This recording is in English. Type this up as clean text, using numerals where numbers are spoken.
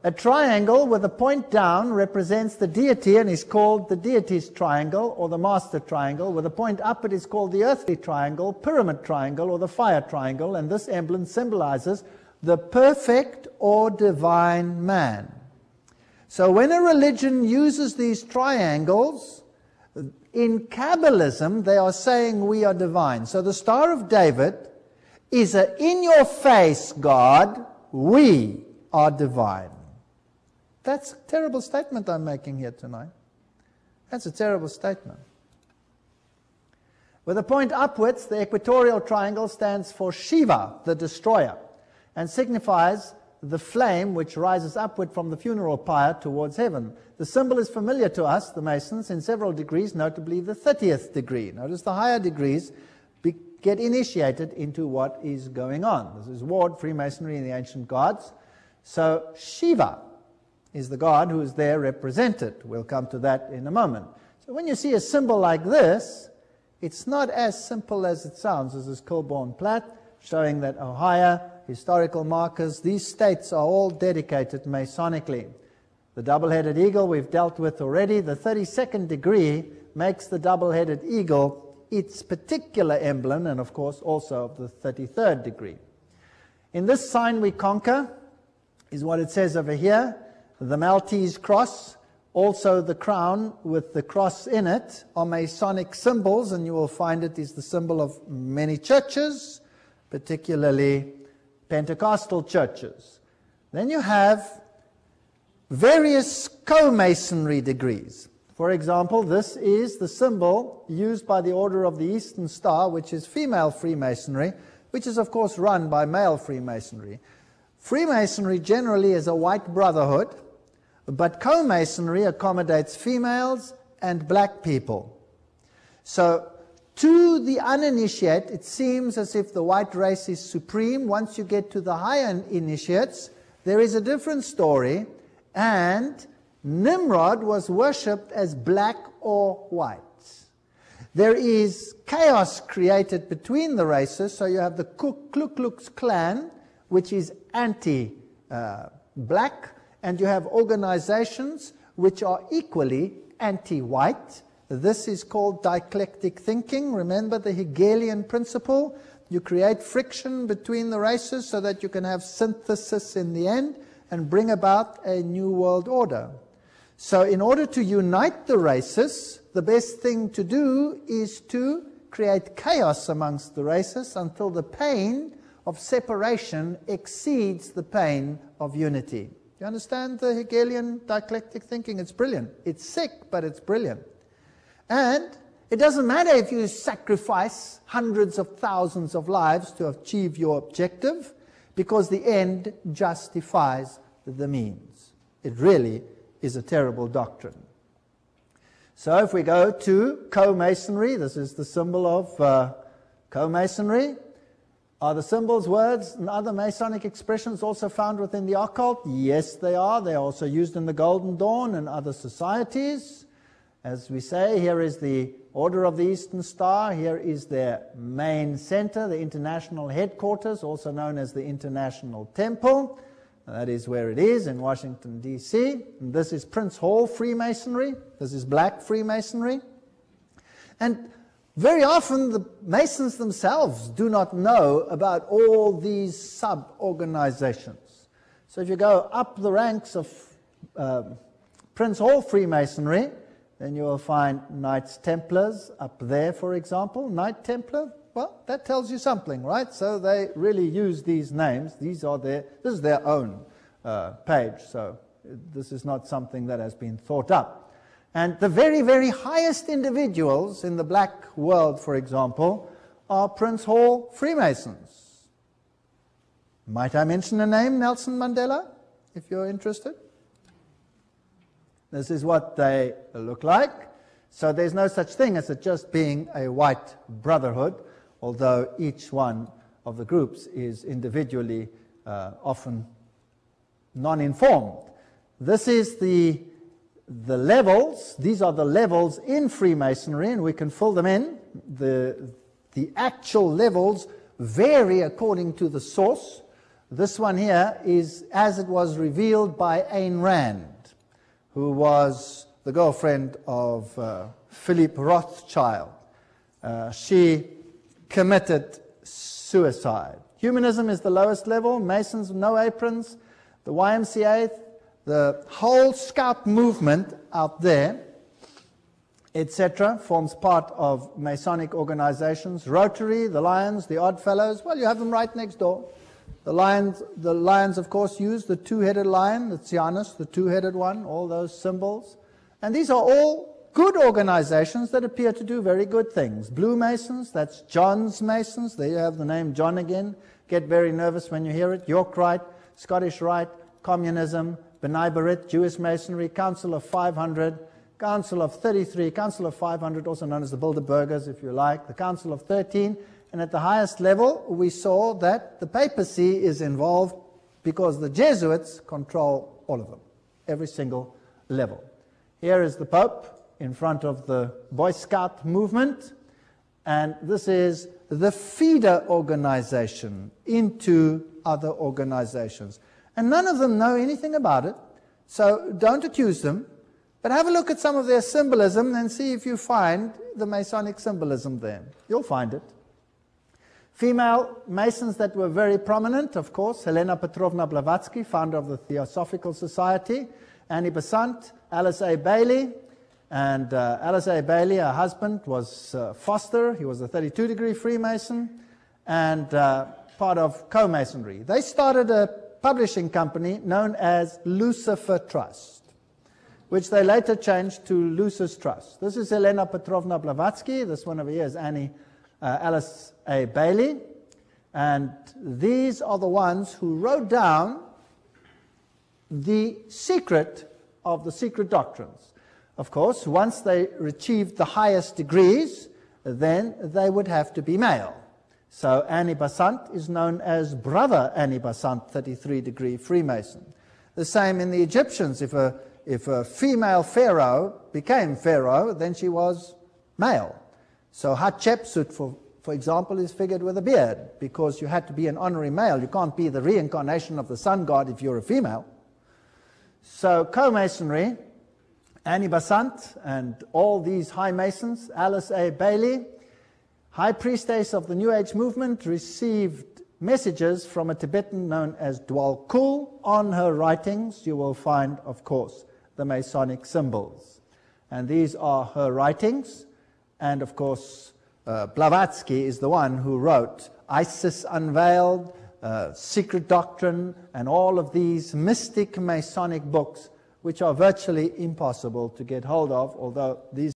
a triangle with a point down represents the deity and is called the deity's triangle or the master triangle. With a point up, it is called the earthly triangle, pyramid triangle, or the fire triangle, and this emblem symbolizes the perfect or divine man. So when a religion uses these triangles, in Kabbalism, they are saying we are divine. So the Star of David is a in-your-face God, we are divine. That's a terrible statement I'm making here tonight. That's a terrible statement. With a point upwards, the equatorial triangle stands for Shiva, the destroyer, and signifies the flame which rises upward from the funeral pyre towards heaven. The symbol is familiar to us, the Masons, in several degrees, notably the 30th degree. Notice the higher degrees get initiated into what is going on. This is Ward, Freemasonry, and the ancient gods. So Shiva is the god who is there represented. We'll come to that in a moment. So when you see a symbol like this, it's not as simple as it sounds. This is Kilbourne Platt, showing that Ohio, historical markers, these states are all dedicated Masonically. The double-headed eagle we've dealt with already. The 32nd degree makes the double-headed eagle its particular emblem, and of course also of the 33rd degree. In this sign we conquer is what it says over here. The Maltese cross, also the crown with the cross in it, are Masonic symbols, and you will find it is the symbol of many churches, particularly Pentecostal churches. Then you have various co-Masonry degrees. For example, this is the symbol used by the Order of the Eastern Star, which is female Freemasonry, which is of course run by male Freemasonry. Freemasonry generally is a white brotherhood, but co-Masonry accommodates females and black people. So to the uninitiate, it seems as if the white race is supreme. Once you get to the higher initiates, there is a different story, and Nimrod was worshipped as black or white. There is chaos created between the races, so you have the Ku Klux Klan, which is anti-black, and you have organizations which are equally anti-white. This is called dialectic thinking. Remember the Hegelian principle? You create friction between the races so that you can have synthesis in the end and bring about a new world order. So in order to unite the races, the best thing to do is to create chaos amongst the races until the pain of separation exceeds the pain of unity. You understand the Hegelian dialectic thinking? It's brilliant. It's sick, but it's brilliant. And it doesn't matter if you sacrifice hundreds of thousands of lives to achieve your objective, because the end justifies the means. It really is a terrible doctrine. So if we go to co-Masonry, this is the symbol of co-Masonry. Are the symbols, words, and other Masonic expressions also found within the occult? Yes, they are. They are also used in the Golden Dawn and other societies. As we say, here is the Order of the Eastern Star. Here is their main center, the international headquarters, also known as the International Temple. That is where it is, in Washington, D.C. And this is Prince Hall Freemasonry. This is black Freemasonry. And very often the Masons themselves do not know about all these sub-organizations. So if you go up the ranks of Prince Hall Freemasonry, then you will find Knights Templars up there, for example. Knight Templar, well, that tells you something, right? So they really use these names. This is their own page, so this is not something that has been thought up. And the very, very highest individuals in the black world, for example, are Prince Hall Freemasons. Might I mention a name, Nelson Mandela, if you're interested? This is what they look like. So there's no such thing as it just being a white brotherhood, although each one of the groups is individually often non-informed. This is the levels. These are the levels in Freemasonry, and we can fill them in. The actual levels vary according to the source. This one here is as it was revealed by Ayn Rand, who was the girlfriend of Philip Rothschild. She committed suicide. Humanism is the lowest level. Masons, no aprons. The YMCA, the whole Scout movement out there, etc., forms part of Masonic organizations. Rotary, the Lions, the Oddfellows, well, you have them right next door. The Lions, of course, use the two-headed lion, the Janus, the two-headed one, all those symbols. And these are all good organizations that appear to do very good things. Blue Masons, that's John's Masons. There you have the name John again. Get very nervous when you hear it. York Rite, Scottish Rite, Communism, B'nai B'rith, Jewish Masonry, Council of 500, Council of 33, Council of 500, also known as the Bilderbergers, if you like, the Council of 13. And at the highest level, we saw that the papacy is involved because the Jesuits control all of them, every single level. Here is the Pope in front of the Boy Scout movement, and this is the feeder organization into other organizations. And none of them know anything about it, so don't accuse them, but have a look at some of their symbolism and see if you find the Masonic symbolism there. You'll find it. Female Masons that were very prominent, of course, Helena Petrovna Blavatsky, founder of the Theosophical Society, Annie Besant, Alice A. Bailey, and Alice A. Bailey, her husband, was Foster. He was a 32-degree Freemason and part of Co-Masonry. They started a publishing company known as Lucifer Trust, which they later changed to Lucis Trust. This is Helena Petrovna Blavatsky. This one over here is Alice A. Bailey, and these are the ones who wrote down the secret of the secret doctrines. Of course, once they achieved the highest degrees, then they would have to be male. So Annie Besant is known as Brother Annie Besant, 33-degree Freemason. The same in the Egyptians. If a female pharaoh became pharaoh, then she was male. So Hatshepsut, for example, is figured with a beard because you had to be an honorary male. You can't be the reincarnation of the sun god if you're a female. So Co-Masonry, Annie Besant, and all these high Masons, Alice A. Bailey, High Priestess of the New Age movement, received messages from a Tibetan known as Dwal Kul. On her writings, you will find, of course, the Masonic symbols. And these are her writings. And, of course, Blavatsky is the one who wrote Isis Unveiled, Secret Doctrine, and all of these mystic Masonic books, which are virtually impossible to get hold of, although these